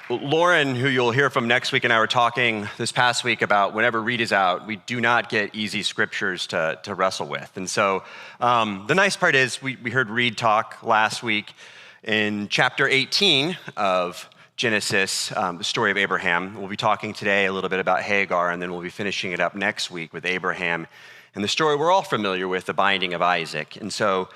Lauren, who you'll hear from next week, and I were talking this past week about whenever Reed is out, we do not get easy scriptures to wrestle with. And so the nice part is we heard Reed talk last week in chapter 18 of Genesis, the story of Abraham. We'll be talking today a little bit about Hagar, and then we'll be finishing it up next week with Abraham and the story we're all familiar with, the binding of Isaac. And so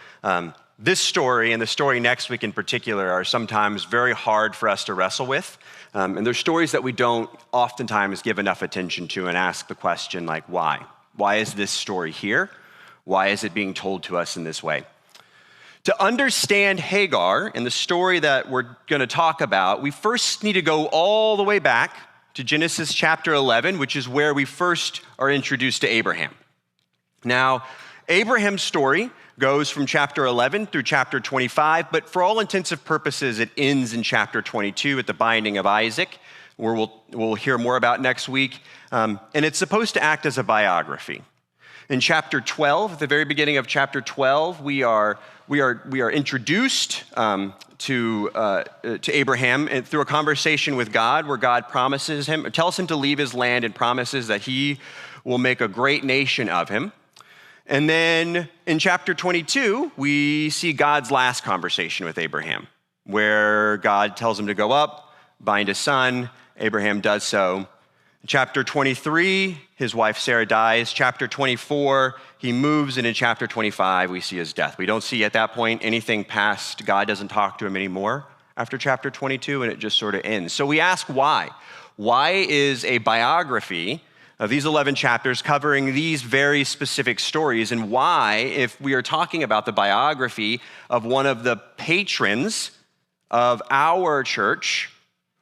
this story and the story next week in particular are sometimes very hard for us to wrestle with. And they're stories that we don't oftentimes give enough attention to and ask the question like, why? Why is this story here? Why is it being told to us in this way? To understand Hagar and the story that we're going to talk about, we first need to go all the way back to Genesis chapter 11, which is where we first are introduced to Abraham. Now, Abraham's story goes from chapter 11 through chapter 25, but for all intensive purposes, it ends in chapter 22 at the binding of Isaac, where we'll hear more about next week. And it's supposed to act as a biography. In chapter 12, at the very beginning of chapter 12, we are introduced to Abraham and through a conversation with God, where God tells him to leave his land and promises that he will make a great nation of him. And then in chapter 22, we see God's last conversation with Abraham, where God tells him to go up, bind his son. Abraham does so. In chapter 23, his wife Sarah dies. Chapter 24, he moves, and in chapter 25, we see his death. We don't see at that point anything past. God doesn't talk to him anymore after chapter 22, and it just sort of ends. So we ask why. Why is a biography of these 11 chapters covering these very specific stories, and why, if we are talking about the biography of one of the patrons of our church,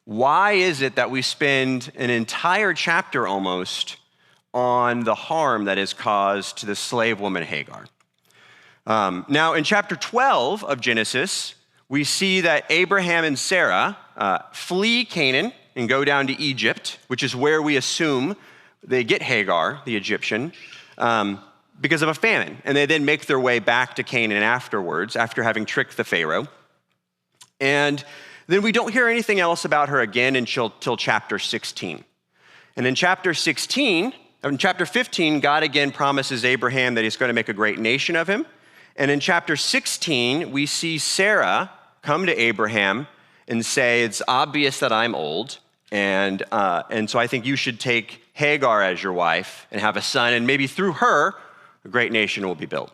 why is it that we spend an entire chapter almost on the harm that is caused to the slave woman Hagar? Now, in chapter 12 of Genesis, we see that Abraham and Sarah flee Canaan and go down to Egypt, which is where we assume they get Hagar, the Egyptian, because of a famine. And they then make their way back to Canaan afterwards, after having tricked the Pharaoh. And then we don't hear anything else about her again until chapter 16. And in chapter 15, God again promises Abraham that he's going to make a great nation of him. And in chapter 16, we see Sarah come to Abraham and say, it's obvious that I'm old, and so I think you should take Hagar as your wife and have a son, and maybe through her, a great nation will be built.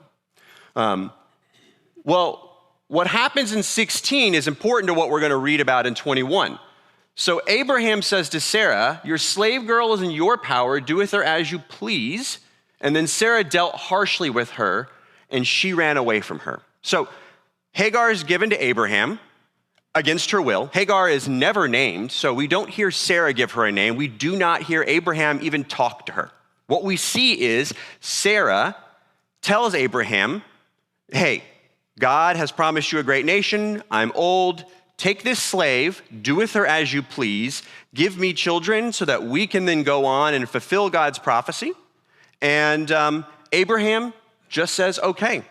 Well, what happens in 16 is important to what we're going to read about in 21. So Abraham says to Sarah, your slave girl is in your power, do with her as you please. And then Sarah dealt harshly with her, and she ran away from her. So Hagar is given to Abraham against her will. Hagar is never named, so we don't hear Sarah give her a name. We do not hear Abraham even talk to her. What we see is Sarah tells Abraham, hey, God has promised you a great nation. I'm old. Take this slave, do with her as you please. Give me children so that we can then go on and fulfill God's prophecy. And Abraham just says, okay.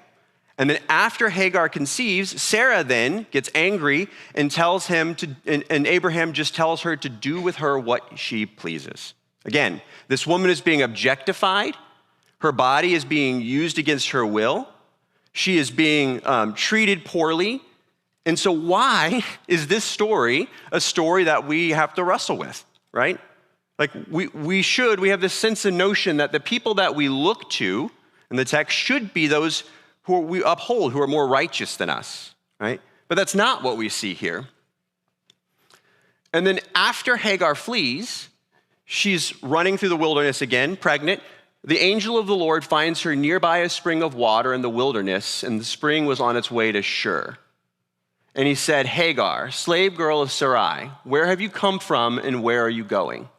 And then after Hagar conceives, Sarah then gets angry and tells him and Abraham just tells her to do with her what she pleases. Again, this woman is being objectified. Her body is being used against her will. She is being treated poorly. And so why is this story a story that we have to wrestle with, right? Like we have this sense and notion that the people that we look to in the text should be those who we uphold, who are more righteous than us, right? But that's not what we see here. And then after Hagar flees, she's running through the wilderness again, pregnant. The angel of the Lord finds her nearby a spring of water in the wilderness, and the spring was on its way to Shur. And he said, Hagar, slave girl of Sarai, where have you come from and where are you going?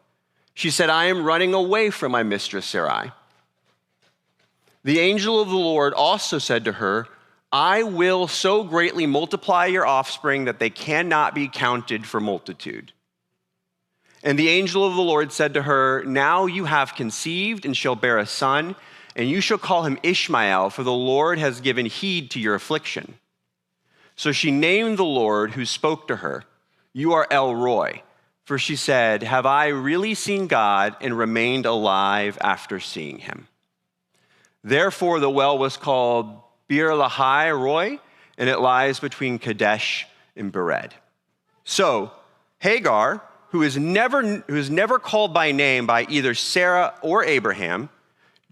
She said, I am running away from my mistress Sarai. The angel of the Lord also said to her, I will so greatly multiply your offspring that they cannot be counted for multitude. And the angel of the Lord said to her, now you have conceived and shall bear a son, and you shall call him Ishmael, for the Lord has given heed to your affliction. So she named the Lord who spoke to her, you are El Roi, For she said, have I really seen God and remained alive after seeing him? Therefore, the well was called Bir Lahai Roi, and it lies between Kadesh and Bered. So Hagar, who is never called by name by either Sarah or Abraham,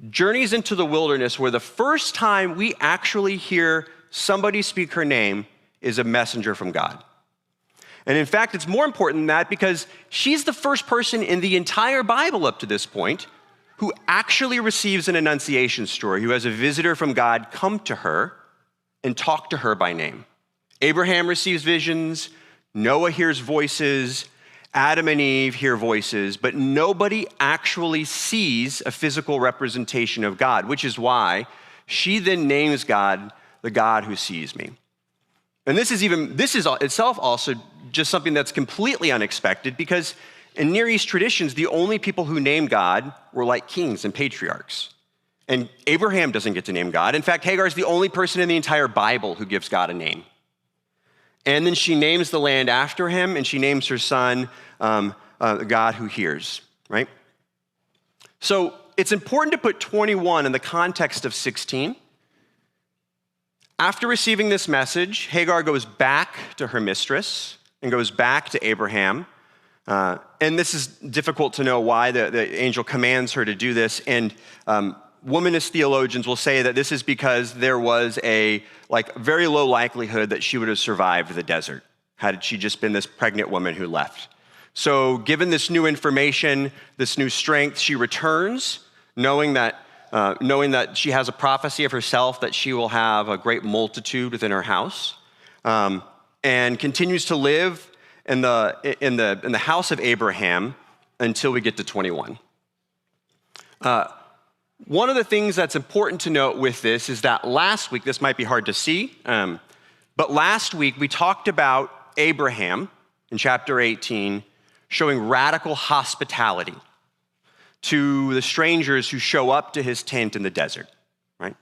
journeys into the wilderness where the first time we actually hear somebody speak her name is a messenger from God. And in fact, it's more important than that because she's the first person in the entire Bible up to this point who actually receives an annunciation story, who has a visitor from God come to her and talk to her by name. Abraham receives visions, Noah hears voices, Adam and Eve hear voices, but nobody actually sees a physical representation of God, which is why she then names God the God who sees me. And this is itself also just something that's completely unexpected because in Near East traditions, the only people who name God were like kings and patriarchs. And Abraham doesn't get to name God. In fact, Hagar is the only person in the entire Bible who gives God a name. And then she names the land after him, and she names her son God who hears, right? So it's important to put 21 in the context of 16. After receiving this message, Hagar goes back to her mistress and goes back to Abraham. And this is difficult to know why the angel commands her to do this. And womanist theologians will say that this is because there was a very low likelihood that she would have survived the desert had she just been this pregnant woman who left. So given this new information, this new strength, she returns, knowing that she has a prophecy of herself that she will have a great multitude within her house, and continues to live in the house of Abraham until we get to 21. One of the things that's important to note with this is that last week, this might be hard to see, but last week we talked about Abraham in chapter 18 showing radical hospitality to the strangers who show up to his tent in the desert, right?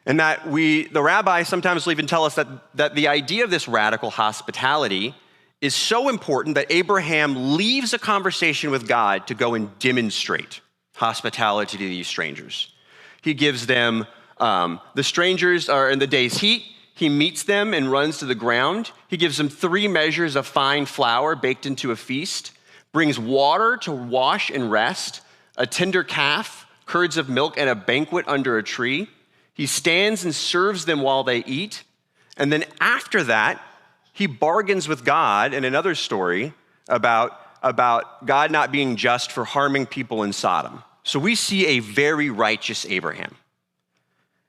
And that the rabbis sometimes will even tell us that the idea of this radical hospitality is so important that Abraham leaves a conversation with God to go and demonstrate hospitality to these strangers. He gives them, the strangers are in the day's heat. He meets them and runs to the ground. He gives them 3 measures of fine flour baked into a feast, brings water to wash and rest, a tender calf, curds of milk, and a banquet under a tree. He stands and serves them while they eat. And then after that, he bargains with God in another story about God not being just for harming people in Sodom. So we see a very righteous Abraham.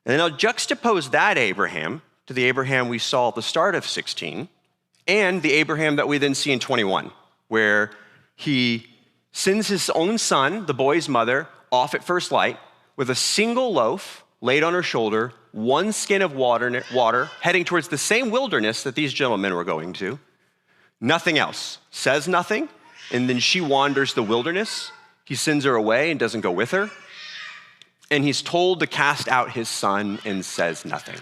And then I'll juxtapose that Abraham to the Abraham we saw at the start of 16 and the Abraham that we then see in 21, where he sends his own son, the boy's mother, off at first light with a single loaf laid on her shoulder, 1 skin of water, heading towards the same wilderness that these gentlemen were going to. Nothing else. Says nothing, and then she wanders the wilderness. He sends her away and doesn't go with her. And he's told to cast out his son and says nothing.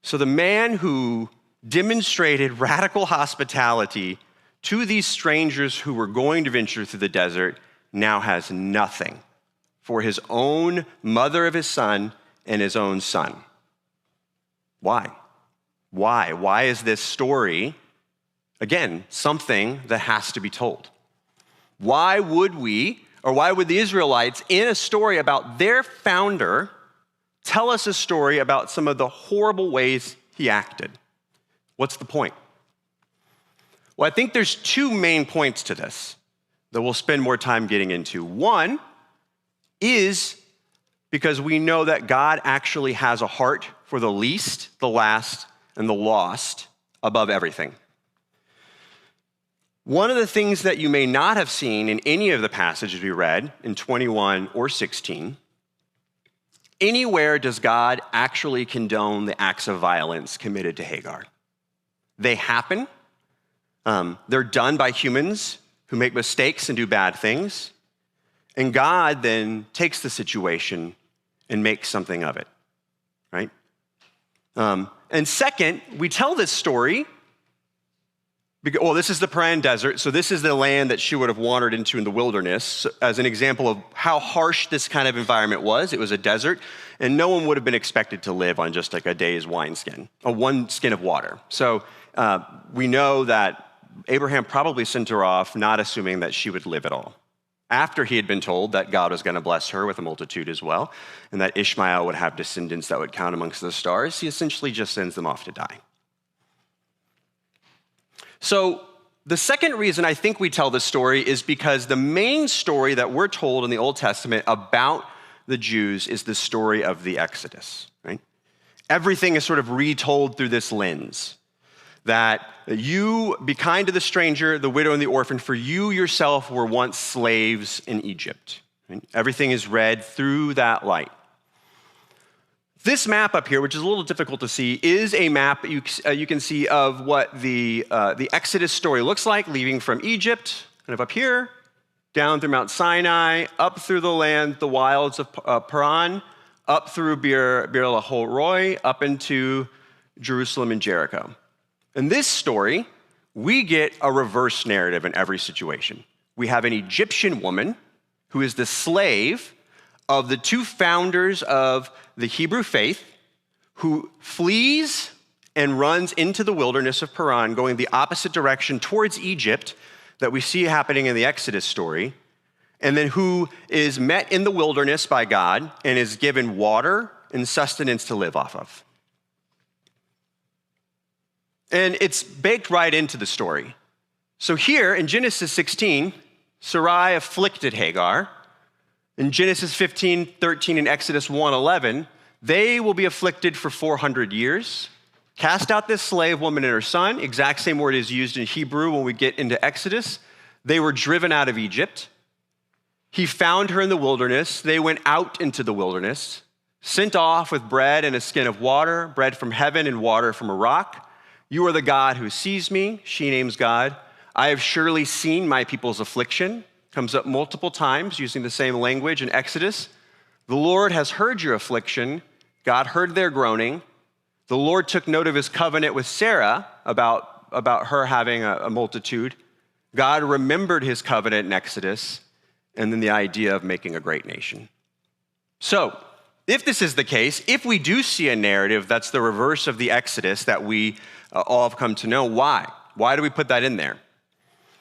So the man who demonstrated radical hospitality to these strangers who were going to venture through the desert now has nothing for his own mother of his son and his own son. Why? Why is this story, again, something that has to be told? Why would the Israelites, in a story about their founder, tell us a story about some of the horrible ways he acted? What's the point? Well, I think there's 2 main points to this that we'll spend more time getting into. One is because we know that God actually has a heart for the least, the last, and the lost above everything. One of the things that you may not have seen in any of the passages we read in 21 or 16, anywhere does God actually condone the acts of violence committed to Hagar. They happen. They're done by humans who make mistakes and do bad things. And God then takes the situation and makes something of it, right? And second, we tell this story Well, this is the Paran Desert, so this is the land that she would have wandered into in the wilderness. As an example of how harsh this kind of environment was, it was a desert, and no one would have been expected to live on just like a day's wineskin, one skin of water. So we know that Abraham probably sent her off not assuming that she would live at all. After he had been told that God was going to bless her with a multitude as well, and that Ishmael would have descendants that would count amongst the stars, he essentially just sends them off to die. So the second reason I think we tell this story is because the main story that we're told in the Old Testament about the Jews is the story of the Exodus, right? Everything is sort of retold through this lens. That you be kind to the stranger, the widow, and the orphan, for you yourself were once slaves in Egypt. Right? Everything is read through that light. This map up here, which is a little difficult to see, is a map you can see of what the Exodus story looks like, leaving from Egypt, kind of up here, down through Mount Sinai, up through the land, the wilds of Paran, up through Bir Lahai Roi, up into Jerusalem and Jericho. In this story, we get a reverse narrative in every situation. We have an Egyptian woman who is the slave of the two founders of the Hebrew faith, who flees and runs into the wilderness of Paran, going the opposite direction towards Egypt that we see happening in the Exodus story, and then who is met in the wilderness by God and is given water and sustenance to live off of. And it's baked right into the story. So here in Genesis 16, Sarai afflicted Hagar. In Genesis 15:13 and Exodus 1:11, they will be afflicted for 400 years. Cast out this slave woman and her son. Exact same word is used in Hebrew when we get into Exodus. They were driven out of Egypt. He found her in the wilderness. They went out into the wilderness, sent off with bread and a skin of water, bread from heaven and water from a rock. You are the God who sees me, she names God. I have surely seen my people's affliction. Comes up multiple times using the same language in Exodus. The Lord has heard your affliction. God heard their groaning. The Lord took note of his covenant with Sarah about her having a multitude. God remembered his covenant in Exodus, and then the idea of making a great nation. So, if this is the case, if we do see a narrative that's the reverse of the Exodus that we all have come to know, why? Why do we put that in there?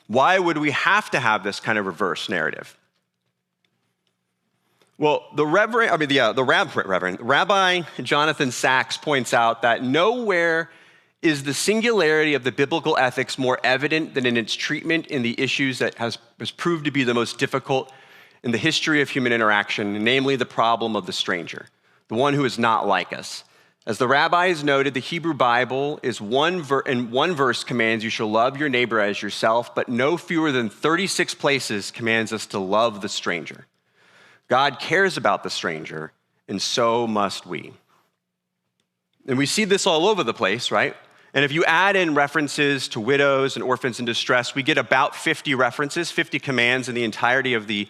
Why would we have to have this kind of reverse narrative? Well, Rabbi Jonathan Sachs points out that nowhere is the singularity of the biblical ethics more evident than in its treatment in the issues that has proved to be the most difficult in the history of human interaction, namely the problem of the stranger, the one who is not like us. As the rabbis noted, the Hebrew Bible is in one verse commands you shall love your neighbor as yourself, but no fewer than 36 places commands us to love the stranger. God cares about the stranger, and so must we. And we see this all over the place, right? And if you add in references to widows and orphans in distress, we get about 50 references, 50 commands in the entirety of the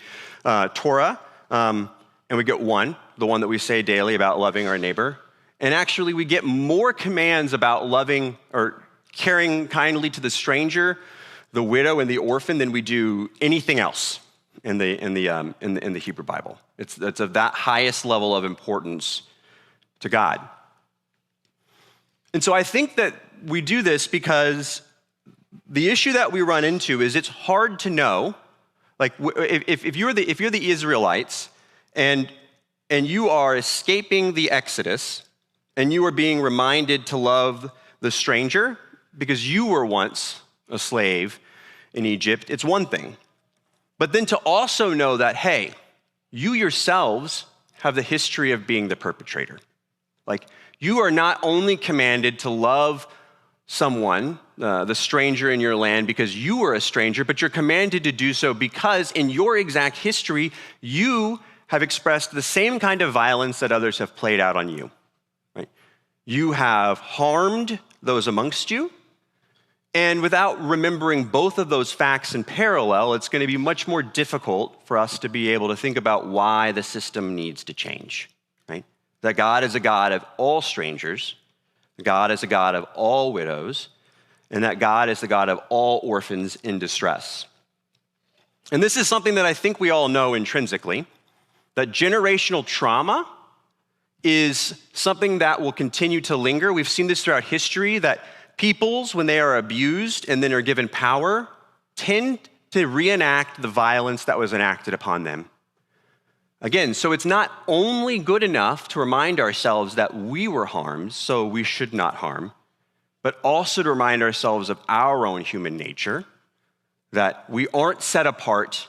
Torah. And we get one, the one that we say daily about loving our neighbor. And actually, we get more commands about loving or caring kindly to the stranger, the widow, and the orphan than we do anything else in the Hebrew Bible. It's of that highest level of importance to God. And so I think that we do this because the issue that we run into is it's hard to know, like if you're the Israelites and you are escaping the Exodus and you are being reminded to love the stranger because you were once a slave in Egypt, it's one thing. But then to also know that, hey, you yourselves have the history of being the perpetrator. Like, you are not only commanded to love someone, the stranger in your land, because you were a stranger, but you're commanded to do so because in your exact history, you have expressed the same kind of violence that others have played out on you. Right? You have harmed those amongst you, and without remembering both of those facts in parallel, it's going to be much more difficult for us to be able to think about why the system needs to change. Right? That God is a God of all strangers, God is a God of all widows, and that God is the God of all orphans in distress. And this is something that I think we all know intrinsically, that generational trauma is something that will continue to linger. We've seen this throughout history, that peoples, when they are abused and then are given power, tend to reenact the violence that was enacted upon them. Again, so it's not only good enough to remind ourselves that we were harmed, so we should not harm, but also to remind ourselves of our own human nature, that we aren't set apart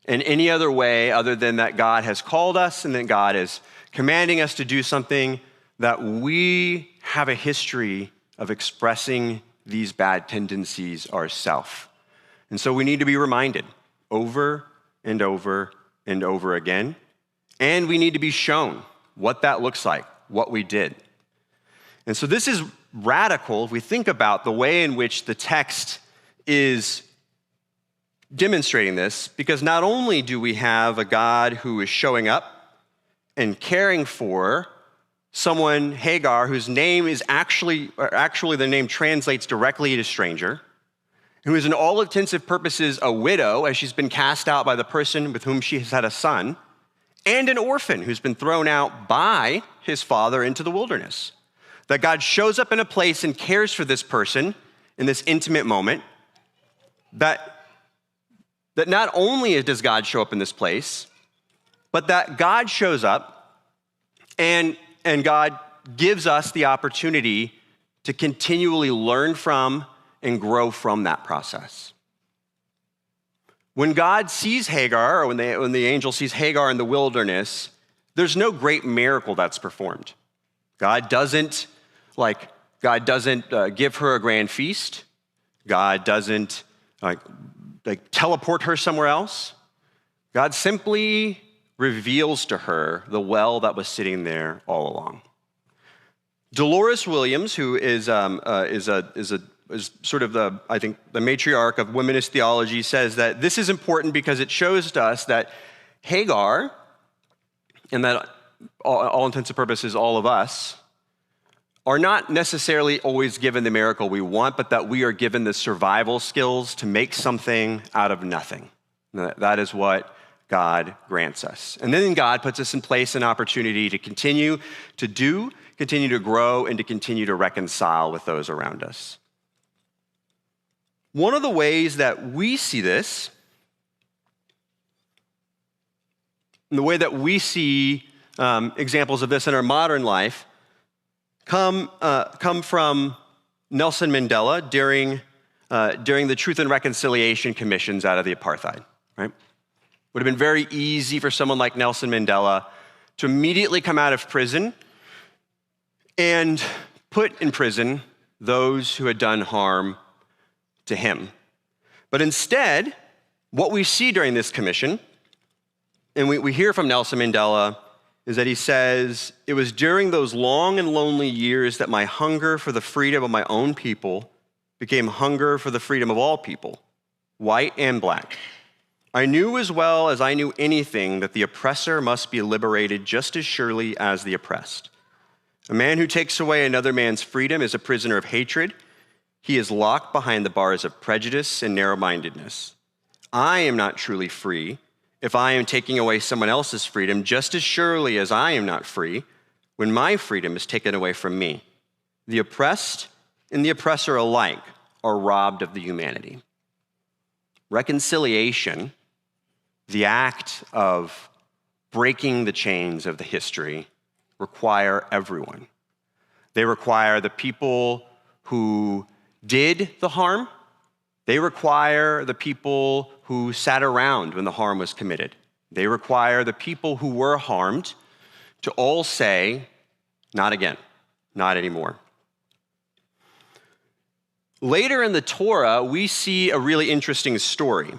in any other way other than that God has called us and that God is commanding us to do something, that we have a history of expressing these bad tendencies ourselves. And so we need to be reminded over and over and over again, and we need to be shown what that looks like, what we did. And so this is radical if we think about the way in which the text is demonstrating this, because not only do we have a God who is showing up and caring for someone, Hagar, whose name is actually the name translates directly to stranger, who is in all intents and purposes a widow as she's been cast out by the person with whom she has had a son, and an orphan who's been thrown out by his father into the wilderness. That God shows up in a place and cares for this person in this intimate moment, that not only does God show up in this place, but that God shows up and God gives us the opportunity to continually learn from and grow from that process. When God sees Hagar, or when the angel sees Hagar in the wilderness, there's no great miracle that's performed. God doesn't give her a grand feast. God doesn't teleport her somewhere else. God simply reveals to her the well that was sitting there all along. Dolores Williams, who is sort of the matriarch of womanist theology, says that this is important because it shows to us that Hagar, and that all intents and purposes, all of us, are not necessarily always given the miracle we want, but that we are given the survival skills to make something out of nothing. That is what God grants us. And then God puts us in place an opportunity to continue to grow, and to continue to reconcile with those around us. One of the ways that we see this, and the way that we see examples of this in our modern life, come from Nelson Mandela during the Truth and Reconciliation Commissions out of the apartheid, right? Would have been very easy for someone like Nelson Mandela to immediately come out of prison and put in prison those who had done harm to him. But instead, what we see during this commission, and we hear from Nelson Mandela, is that he says, "It was during those long and lonely years that my hunger for the freedom of my own people became hunger for the freedom of all people, white and black. I knew as well as I knew anything that the oppressor must be liberated just as surely as the oppressed. A man who takes away another man's freedom is a prisoner of hatred. He is locked behind the bars of prejudice and narrow-mindedness. I am not truly free if I am taking away someone else's freedom just as surely as I am not free when my freedom is taken away from me. The oppressed and the oppressor alike are robbed of the humanity." Reconciliation, the act of breaking the chains of the history, require everyone. They require the people who did the harm. They require the people who sat around when the harm was committed. They require the people who were harmed to all say, "Not again, not anymore." Later in the Torah, we see a really interesting story.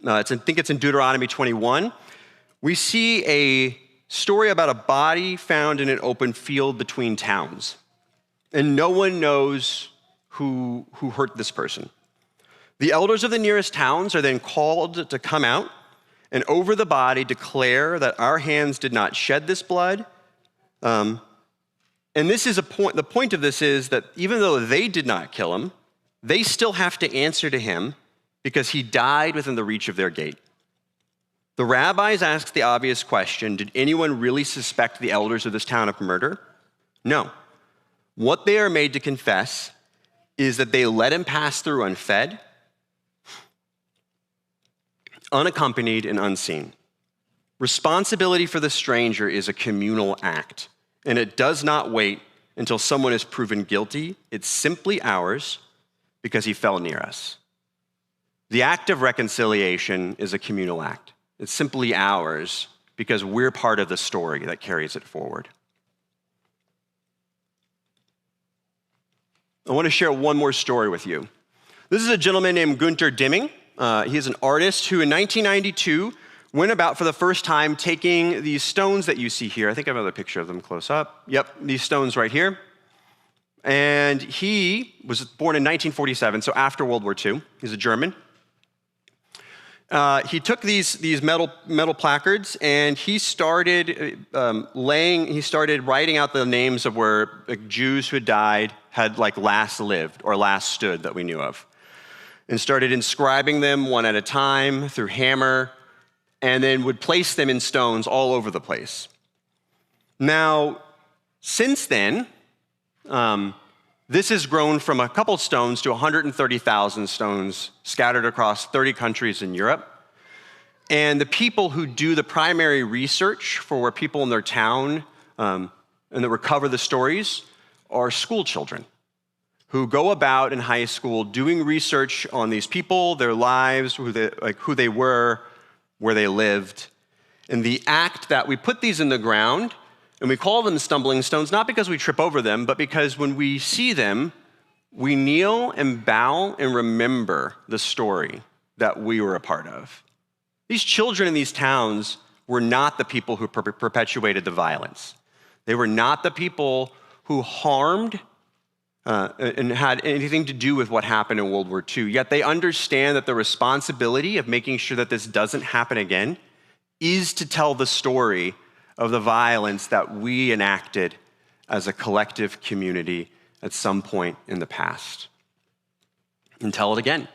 I think it's in Deuteronomy 21. We see a story about a body found in an open field between towns. And no one knows who hurt this person. The elders of the nearest towns are then called to come out and over the body declare that our hands did not shed this blood. And this is the point of this is that even though they did not kill him, they still have to answer to him because he died within the reach of their gate. The rabbis ask the obvious question, did anyone really suspect the elders of this town of murder? No. What they are made to confess is that they let him pass through unfed, unaccompanied, and unseen. Responsibility for the stranger is a communal act, and it does not wait until someone is proven guilty. It's simply ours because he fell near us. The act of reconciliation is a communal act. It's simply ours because we're part of the story that carries it forward. I want to share one more story with you. This is a gentleman named Günther Dimming. He is an artist who in 1992 went about for the first time taking these stones that you see here. I think I have another picture of them close up. Yep, these stones right here. And he was born in 1947, so after World War II. He's a German. He took these metal placards and he started writing out the names of where Jews who had died had last lived or last stood that we knew of, and started inscribing them one at a time through hammer, and then would place them in stones all over the place. Now, since then, this has grown from a couple stones to 130,000 stones scattered across 30 countries in Europe. And the people who do the primary research for where people in their town and that recover the stories are school children who go about in high school doing research on these people, their lives, who they were, where they lived. And the act that we put these in the ground, and we call them stumbling stones, not because we trip over them, but because when we see them, we kneel and bow and remember the story that we were a part of. These children in these towns were not the people who perpetuated the violence. They were not the people who harmed and had anything to do with what happened in World War II. Yet they understand that the responsibility of making sure that this doesn't happen again is to tell the story of the violence that we enacted as a collective community at some point in the past. And tell it again.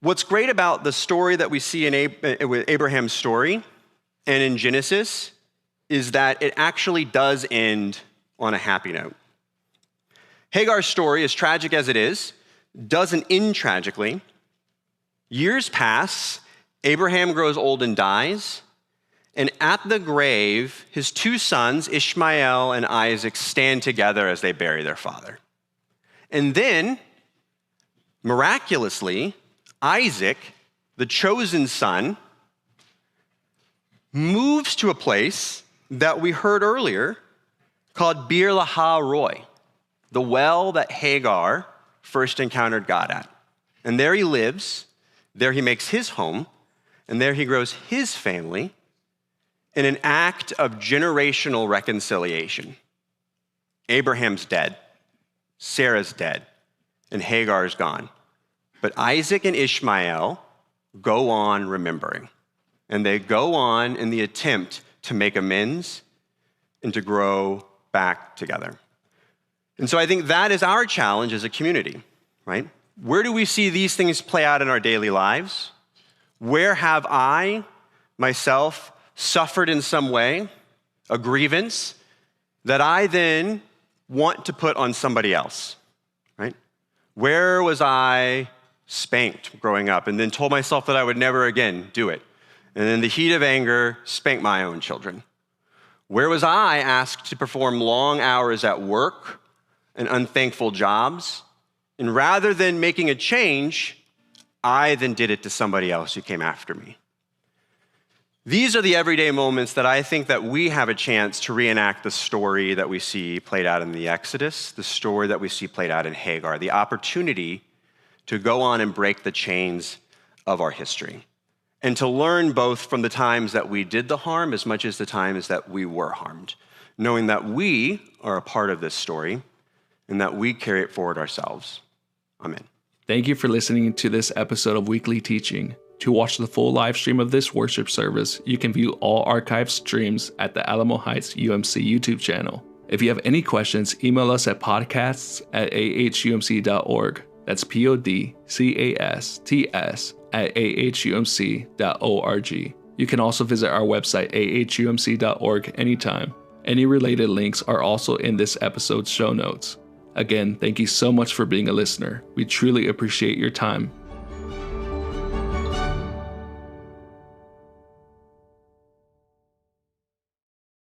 What's great about the story that we see with Abraham's story and in Genesis is that it actually does end on a happy note. Hagar's story, as tragic as it is, doesn't end tragically. Years pass, Abraham grows old and dies, and at the grave, his two sons, Ishmael and Isaac, stand together as they bury their father. And then, miraculously, Isaac, the chosen son, moves to a place that we heard earlier called Bir Lahai Roi, the well that Hagar first encountered God at. And there he lives, there he makes his home, and there he grows his family in an act of generational reconciliation. Abraham's dead, Sarah's dead, and Hagar's gone. But Isaac and Ishmael go on remembering, and they go on in the attempt to make amends and to grow back together. And so I think that is our challenge as a community, right? Where do we see these things play out in our daily lives? Where have I, myself, suffered in some way, a grievance, that I then want to put on somebody else, right? Where was I spanked growing up and then told myself that I would never again do it? And in the heat of anger, spank my own children. Where was I asked to perform long hours at work and unthankful jobs? And rather than making a change, I then did it to somebody else who came after me. These are the everyday moments that I think that we have a chance to reenact the story that we see played out in the Exodus, the story that we see played out in Hagar, the opportunity to go on and break the chains of our history, and to learn both from the times that we did the harm as much as the times that we were harmed, knowing that we are a part of this story and that we carry it forward ourselves. Amen. Thank you for listening to this episode of Weekly Teaching. To watch the full live stream of this worship service, you can view all archived streams at the Alamo Heights UMC YouTube channel. If you have any questions, email us at podcasts@ahumc.org. That's podcasts@ahumc.org. You can also visit our website, ahumc.org, anytime. Any related links are also in this episode's show notes. Again, thank you so much for being a listener. We truly appreciate your time.